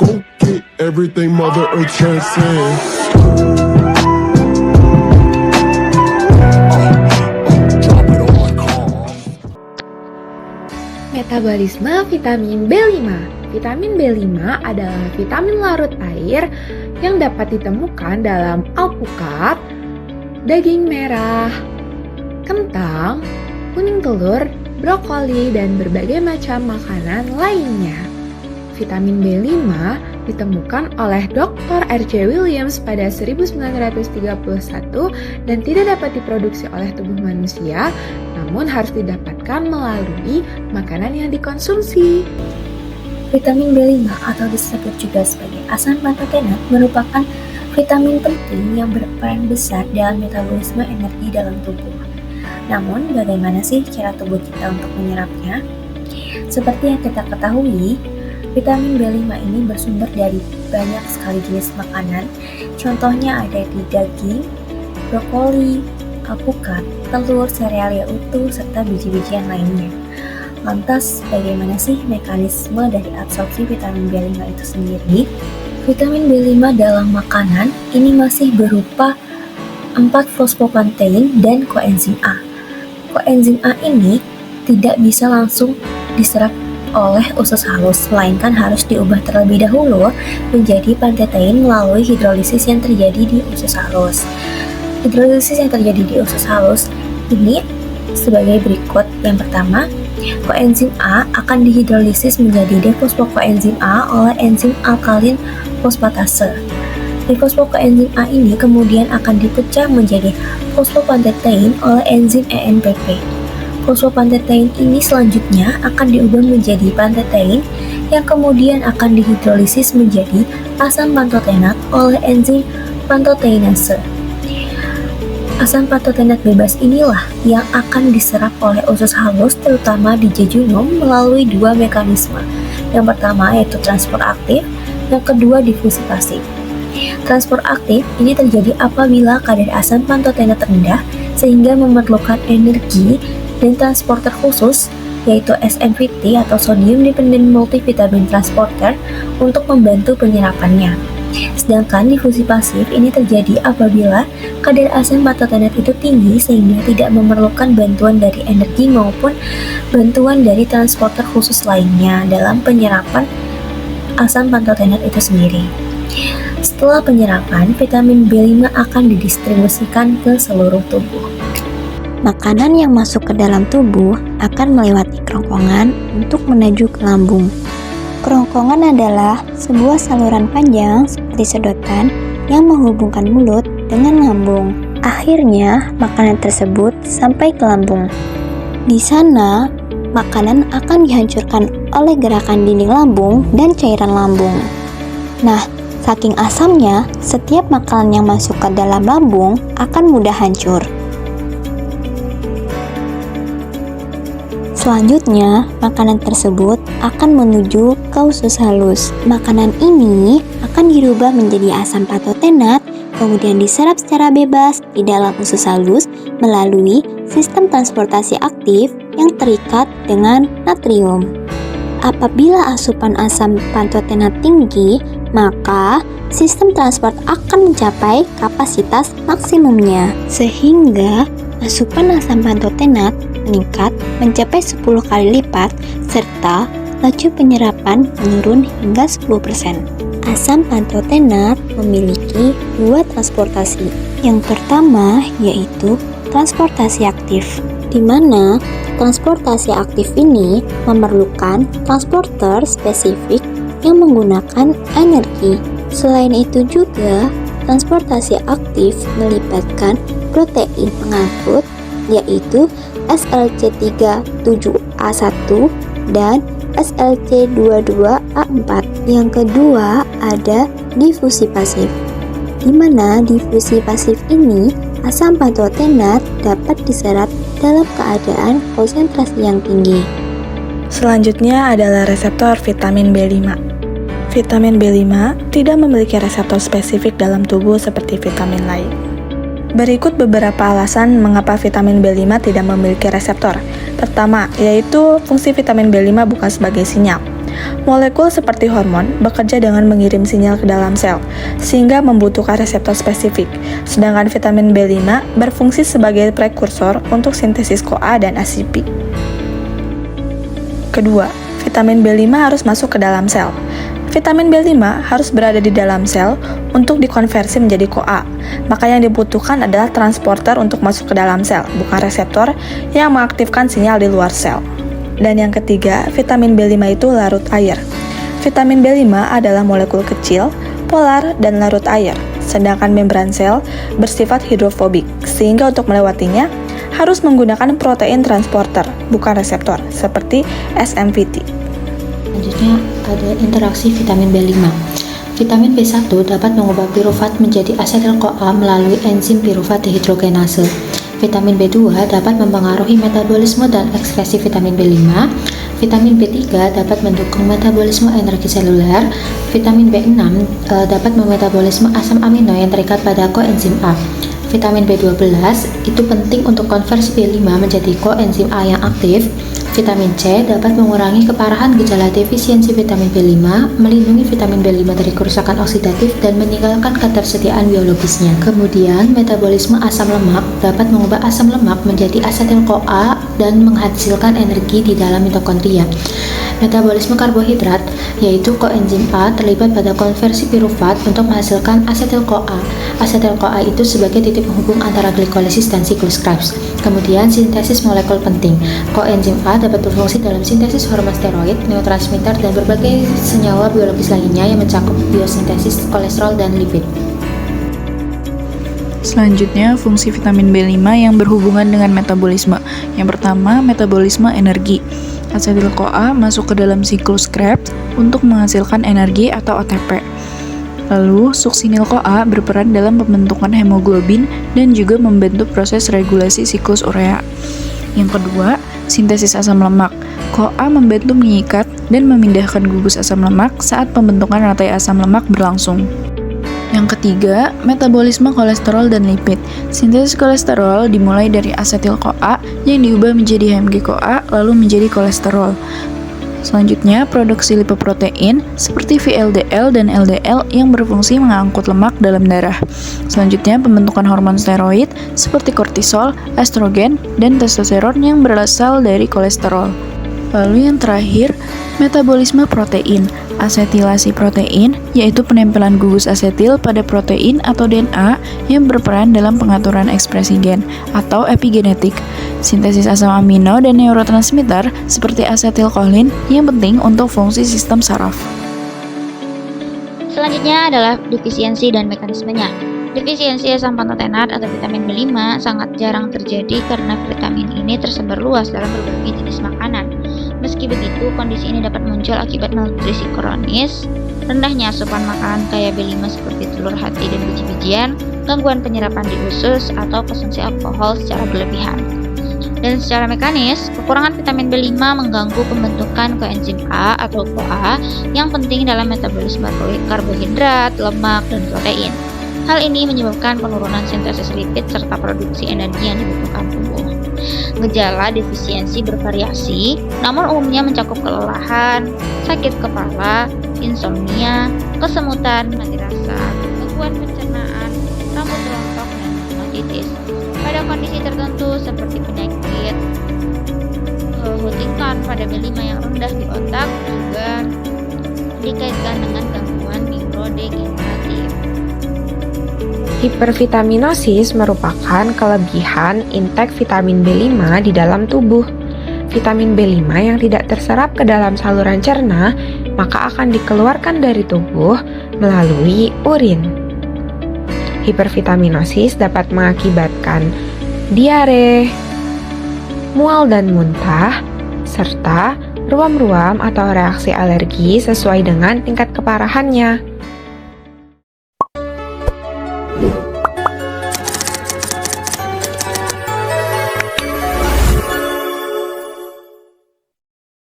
Go get everything Mother Earth transcends. Drop it on like Metabolisme vitamin B5. Vitamin B5 adalah vitamin larut air yang dapat ditemukan dalam alpukat, daging merah, kentang, kuning telur, brokoli, dan berbagai macam makanan lainnya. Vitamin B5 ditemukan oleh Dr. R.J. Williams pada 1931 dan tidak dapat diproduksi oleh tubuh manusia, namun harus didapatkan melalui makanan yang dikonsumsi. Vitamin B5 atau disebut juga sebagai asam pantotenat merupakan vitamin penting yang berperan besar dalam metabolisme energi dalam tubuh. Namun, bagaimana sih cara tubuh kita untuk menyerapnya? Seperti yang kita ketahui, vitamin B5 ini bersumber dari banyak sekali jenis makanan. Contohnya ada di daging, brokoli, alpukat, telur, serealia utuh, serta biji-bijian lainnya. Lantas, bagaimana sih mekanisme dari absorpsi vitamin B5 itu sendiri? Vitamin B5 dalam makanan ini masih berupa 4-fosfopantein dan koenzim A. Koenzim A ini tidak bisa langsung diserap oleh usus halus, melainkan harus diubah terlebih dahulu menjadi pantotein melalui hidrolisis yang terjadi di usus halus. Hidrolisis yang terjadi di usus halus ini sebagai berikut. Yang pertama, koenzim A akan dihidrolisis menjadi defosfokoenzim A oleh enzim alkalin fosfatase. Defosfokoenzim A ini kemudian akan dipecah menjadi fosfopantetein oleh enzim ENPP. Fosfopantetein ini selanjutnya akan diubah menjadi pantetein yang kemudian akan dihidrolisis menjadi asam pantotenat oleh enzim pantoteinase. Asam pantotenat bebas inilah yang akan diserap oleh usus halus terutama di jejunum melalui dua mekanisme. Yang pertama yaitu transport aktif, yang kedua difusi pasif. Transport aktif ini terjadi apabila kadar asam pantotenat rendah sehingga memerlukan energi dan transporter khusus yaitu SMPT atau Sodium Dependent Multivitamin Transporter untuk membantu penyerapannya. Sedangkan difusi pasif ini terjadi apabila kadar asam pantotenat itu tinggi sehingga tidak memerlukan bantuan dari energi maupun bantuan dari transporter khusus lainnya dalam penyerapan asam pantotenat itu sendiri. Setelah penyerapan, vitamin B5 akan didistribusikan ke seluruh tubuh. Makanan yang masuk ke dalam tubuh akan melewati kerongkongan untuk menuju ke lambung. Kerongkongan adalah sebuah saluran panjang seperti sedotan yang menghubungkan mulut dengan lambung. Akhirnya, makanan tersebut sampai ke lambung. Di sana, makanan akan dihancurkan oleh gerakan dinding lambung dan cairan lambung. Nah, saking asamnya, setiap makanan yang masuk ke dalam lambung akan mudah hancur. Selanjutnya, makanan tersebut akan menuju ke usus halus. Makanan ini akan dirubah menjadi asam pantotenat, kemudian diserap secara bebas di dalam usus halus melalui sistem transportasi aktif yang terikat dengan natrium. Apabila asupan asam pantotenat tinggi, maka sistem transport akan mencapai kapasitas maksimumnya, sehingga asupan asam pantotenat meningkat mencapai 10 kali lipat serta laju penyerapan menurun hingga 10%. Asam pantotenat memiliki dua transportasi. Yang pertama yaitu transportasi aktif, di mana transportasi aktif ini memerlukan transporter spesifik yang menggunakan energi. Selain itu juga, transportasi aktif melibatkan protein pengangkut yaitu SLC37A1 dan SLC22A4. Yang kedua ada difusi pasif, di mana difusi pasif ini asam pantotenat dapat diserap dalam keadaan konsentrasi yang tinggi. Selanjutnya adalah reseptor vitamin B5. Vitamin B5 tidak memiliki reseptor spesifik dalam tubuh seperti vitamin lain. Berikut beberapa alasan mengapa vitamin B5 tidak memiliki reseptor. Pertama, yaitu fungsi vitamin B5 bukan sebagai sinyal. Molekul seperti hormon bekerja dengan mengirim sinyal ke dalam sel, sehingga membutuhkan reseptor spesifik. Sedangkan vitamin B5 berfungsi sebagai prekursor untuk sintesis CoA dan ACP. Kedua, vitamin B5 harus masuk ke dalam sel. Vitamin B5 harus berada di dalam sel untuk dikonversi menjadi CoA. Maka yang dibutuhkan adalah transporter untuk masuk ke dalam sel, bukan reseptor yang mengaktifkan sinyal di luar sel. Dan yang ketiga, vitamin B5 itu larut air. Vitamin B5 adalah molekul kecil, polar, dan larut air. Sedangkan membran sel bersifat hidrofobik, sehingga untuk melewatinya harus menggunakan protein transporter, bukan reseptor, seperti SMPT. Selanjutnya ada interaksi vitamin B5. Vitamin B1 dapat mengubah pirufat menjadi asetil-CoA melalui enzim pirufat dehidrogenase. Vitamin B2 dapat mempengaruhi metabolisme dan ekskresi vitamin B5. Vitamin B3 dapat mendukung metabolisme energi seluler. Vitamin B6 dapat memetabolisme asam amino yang terikat pada koenzim A. Vitamin B12 itu penting untuk konversi B5 menjadi koenzim A yang aktif. Vitamin C dapat mengurangi keparahan gejala defisiensi vitamin B5, melindungi vitamin B5 dari kerusakan oksidatif, dan meninggalkan ketersediaan biologisnya. Kemudian, metabolisme asam lemak dapat mengubah asam lemak menjadi asetil-CoA dan menghasilkan energi di dalam mitokondria. Metabolisme karbohidrat, yaitu koenzim A terlibat pada konversi pirufat untuk menghasilkan asetil-CoA. Asetil-CoA itu sebagai titik penghubung antara glikolisis dan siklus Krebs. Kemudian sintesis molekul penting. Koenzim A dapat berfungsi dalam sintesis hormon steroid, neurotransmitter, dan berbagai senyawa biologis lainnya yang mencakup biosintesis kolesterol dan lipid. Selanjutnya, fungsi vitamin B5 yang berhubungan dengan metabolisme. Yang pertama, metabolisme energi. Asetil-CoA masuk ke dalam siklus Krebs untuk menghasilkan energi atau ATP. Lalu, suksinil-CoA berperan dalam pembentukan hemoglobin dan juga membantu proses regulasi siklus urea. Yang kedua, sintesis asam lemak. CoA membantu mengikat dan memindahkan gugus asam lemak saat pembentukan rantai asam lemak berlangsung. Yang ketiga, metabolisme kolesterol dan lipid. Sintesis kolesterol dimulai dari asetil-CoA yang diubah menjadi HMG-CoA lalu menjadi kolesterol. Selanjutnya, produksi lipoprotein seperti VLDL dan LDL yang berfungsi mengangkut lemak dalam darah. Selanjutnya, pembentukan hormon steroid seperti kortisol, estrogen, dan testosteron yang berasal dari kolesterol. Lalu yang terakhir, metabolisme protein. Asetilasi protein, yaitu penempelan gugus asetil pada protein atau DNA yang berperan dalam pengaturan ekspresi gen atau epigenetik. Sintesis asam amino dan neurotransmitter seperti asetilkolin yang penting untuk fungsi sistem saraf. Selanjutnya adalah defisiensi dan mekanismenya. Defisiensi asam pantotenat atau vitamin B5 sangat jarang terjadi karena vitamin ini tersebar luas dalam berbagai jenis makanan. Meski begitu, kondisi ini dapat muncul akibat malnutrisi kronis, rendahnya asupan makanan kaya B5 seperti telur hati dan biji-bijian, gangguan penyerapan di usus, atau konsumsi alkohol secara berlebihan. Dan secara mekanis, kekurangan vitamin B5 mengganggu pembentukan koenzim A atau CoA yang penting dalam metabolisme karbohidrat, lemak, dan protein. Hal ini menyebabkan penurunan sintesis lipid serta produksi energi yang dibutuhkan tubuh. Gejala defisiensi bervariasi, namun umumnya mencakup kelelahan, sakit kepala, insomnia, kesemutan, mati rasa, gangguan pencernaan, rambut rontok, dan hepatitis. Pada kondisi tertentu seperti penyakit Huntington pada B5 yang rendah di otak juga dikaitkan dengan gangguan neurodegeneratif. Hipervitaminosis merupakan kelebihan intake vitamin B5 di dalam tubuh. Vitamin B5 yang tidak terserap ke dalam saluran cerna, maka akan dikeluarkan dari tubuh melalui urin. Hipervitaminosis dapat mengakibatkan diare, mual dan muntah, serta ruam-ruam atau reaksi alergi sesuai dengan tingkat keparahannya.